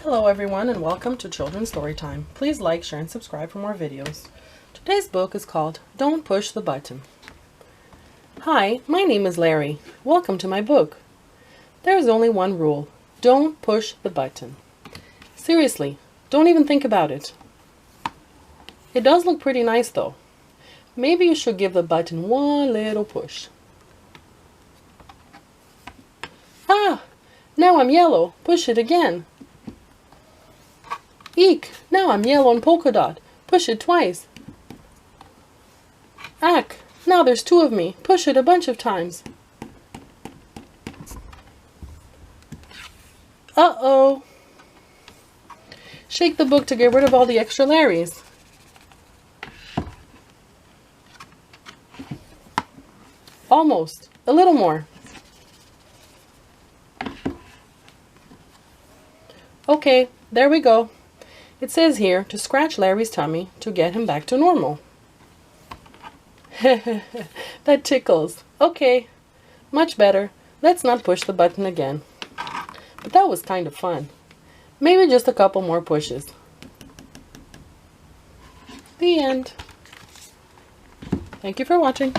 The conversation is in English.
Hello everyone and welcome to Children's Storytime. Please like, share, and subscribe for more videos. Today's book is called Don't Push the Button. Hi, my name is Larry. Welcome to my book. There is only one rule. Don't push the button. Seriously, don't even think about it. It does look pretty nice though. Maybe you should give the button one little push. Ah! Now I'm yellow. Push it again. Eek! Now I'm yellow and polka dot. Push it twice. Ack! Now there's two of me. Push it a bunch of times. Uh-oh! Shake the book to get rid of all the extra Larrys. Almost. A little more. Okay, there we go. It says here to scratch Larry's tummy to get him back to normal. That tickles. Okay, much better. Let's not push the button again. But that was kind of fun. Maybe just a couple more pushes. The end. Thank you for watching.